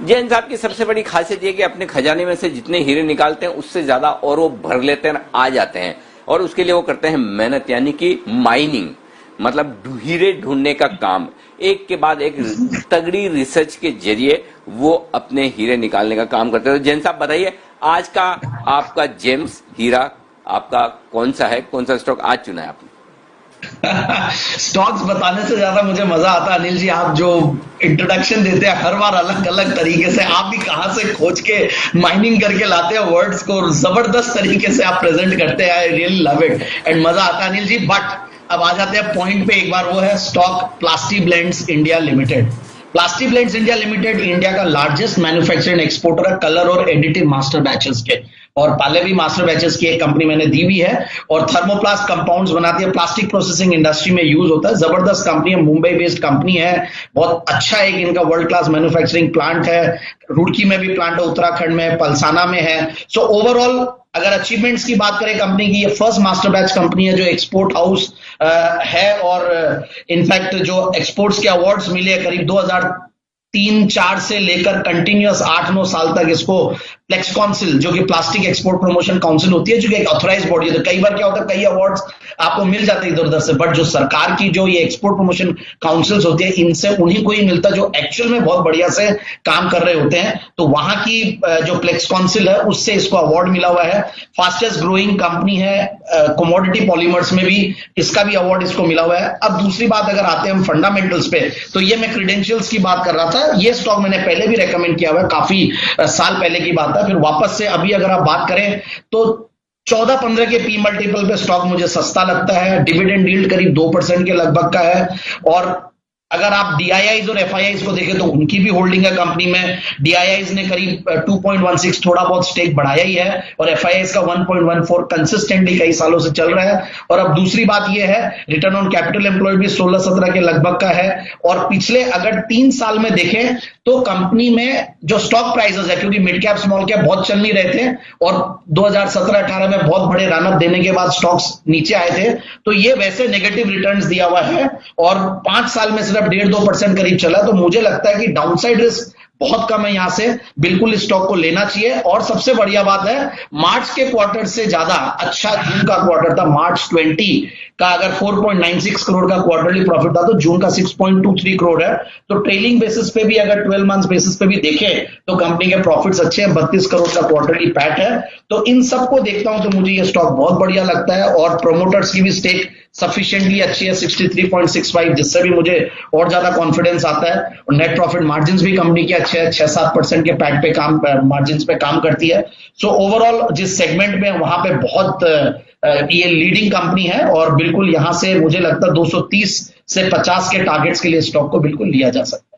जैन साहब की सबसे बड़ी खासियत ये कि अपने खजाने में से जितने हीरे निकालते हैं उससे ज्यादा और वो भर लेते हैं, आ जाते हैं, और उसके लिए वो करते हैं मेहनत, यानी कि माइनिंग, मतलब हीरे ढूंढने का काम। एक के बाद एक तगड़ी रिसर्च के जरिए वो अपने हीरे निकालने का काम करते हैं। तो जैन साहब बताइए, आज का आपका जेम्स हीरा आपका कौन सा है, कौन सा स्टॉक आज चुना है आपने? स्टॉक्स बताने से ज्यादा मुझे मजा आता है अनिल जी, आप जो इंट्रोडक्शन देते हैं हर बार अलग अलग तरीके से, आप भी कहां से खोज के माइनिंग करके लाते हैं वर्ड्स को, जबरदस्त तरीके से आप प्रेजेंट करते हैं। I really love it and मजा आता है अनिल जी। बट अब आ जाते हैं पॉइंट पे एक बार, वो है stock प्लास्टी blends India limited. प्लास्टी blends India limited India का लार्जेस्ट मैन्युफैक्चरिंग एक्सपोर्टर है कलर और एडिटिव मास्टर बैचेस के, और पहले भी मास्टर बैचेस की एक कंपनी मैंने दी हुई है, और थर्मोप्लास्ट कंपाउंड्स बनाती है, प्लास्टिक प्रोसेसिंग इंडस्ट्री में यूज होता है। जबरदस्त कंपनी है, मुंबई बेस्ड कंपनी है, बहुत अच्छा एक इनका वर्ल्ड क्लास मैन्युफैक्चरिंग प्लांट है। रुड़की में भी प्लांट है, उत्तराखंड में, पलसाना में है। सो ओवरऑल अगर अचीवमेंट्स की बात करें कंपनी की, ये फर्स्ट मास्टर बैच कंपनी है जो एक्सपोर्ट हाउस है, और इनफैक्ट जो एक्सपोर्ट्स के अवार्ड्स मिले करीब 2003-4 से लेकर कंटिन्यूअस 8-9 साल तक इसको प्लेक्स काउंसिल, जो कि प्लास्टिक एक्सपोर्ट प्रमोशन काउंसिल होती है, जो कि एक ऑथराइज बॉडी है। तो कई बार क्या होता है, कई अवार्ड्स आपको मिल जाते हैं इधर उधर से, बट जो सरकार की जो ये एक्सपोर्ट प्रमोशन काउंसिल्स होती है, इनसे उन्हीं को ही मिलता जो एक्चुअल में बहुत बढ़िया से काम कर रहे होते हैं। तो वहां की जो प्लेक्स काउंसिल है उससे इसको अवार्ड मिला हुआ है। फास्टेस्ट ग्रोइंग कंपनी है, कमोडिटी पॉलीमर्स में भी इसका भी अवार्ड इसको मिला हुआ है। अब दूसरी बात अगर आते हैं हम फंडामेंटल्स पे, तो ये मैं क्रेडेंशियल्स की बात कर रहा था, ये स्टॉक मैंने पहले भी रेकमेंड किया हुआ है, काफी साल पहले की बात है। फिर वापस से अभी अगर आप बात करें तो 14-15 के पी मल्टीपल पे स्टॉक मुझे सस्ता लगता है। डिविडेंड यील्ड करीब 2% के लगभग का है, और अगर आप डीआईआईज और एफआईआईज को देखें तो उनकी भी होल्डिंग है कंपनी में। डीआईआईज ने करीब 2.16 थोड़ा बहुत स्टेक बढ़ाया ही है, और एफआईआईज का 1.14 कंसिस्टेंटली कई सालों से चल रहा है। और अब दूसरी बात यह है, रिटर्न ऑन कैपिटल एम्प्लॉयड भी 16-17 के लगभग का है। और पिछले अगर 3 साल में देखें तो कंपनी में जो स्टॉक प्राइसेस है, क्योंकि मिड कैप स्मॉल कैप बहुत चल नहीं रहे थे, और 2017-18 में बहुत बड़े रनअप देने के बाद स्टॉक्स नीचे आए थे, तो ये वैसे नेगेटिव रिटर्न्स दिया हुआ है, और 5 साल में सिर्फ 1.5-2% करीब चला। तो मुझे लगता है कि डाउनसाइड रिस्क बहुत कम है, यहां से बिल्कुल इस स्टॉक को लेना चाहिए। और सबसे बढ़िया बात है, मार्च के क्वार्टर से ज्यादा अच्छा जून का क्वार्टर था। मार्च 20 का अगर 4.96 करोड़ का क्वार्टरली प्रॉफिट था, तो जून का 6.23 करोड़ है। तो ट्रेलिंग बेसिस पे भी अगर 12 मंथ्स बेसिस पे भी देखें तो कंपनी के प्रॉफिट्स अच्छे हैं, 32 करोड़ का क्वार्टरली पैट है। तो इन सबको देखता हूं तो मुझे ये स्टॉक बहुत बढ़िया लगता है, और प्रोमोटर्स की भी स्टेक सफिशिएंटली अच्छी है, 63.65, जिससे भी मुझे और ज्यादा कॉन्फिडेंस आता है। और नेट प्रॉफिट मार्जिन भी कंपनी के अच्छे हैं, 6-7% के पैट पे काम, मार्जिन पे काम करती है। सो ओवरऑल जिस सेगमेंट में वहां पे बहुत ये लीडिंग कंपनी है, और बिल्कुल यहां से मुझे लगता है 230 से 50 के टारगेट्स के लिए स्टॉक को बिल्कुल लिया जा सकता है।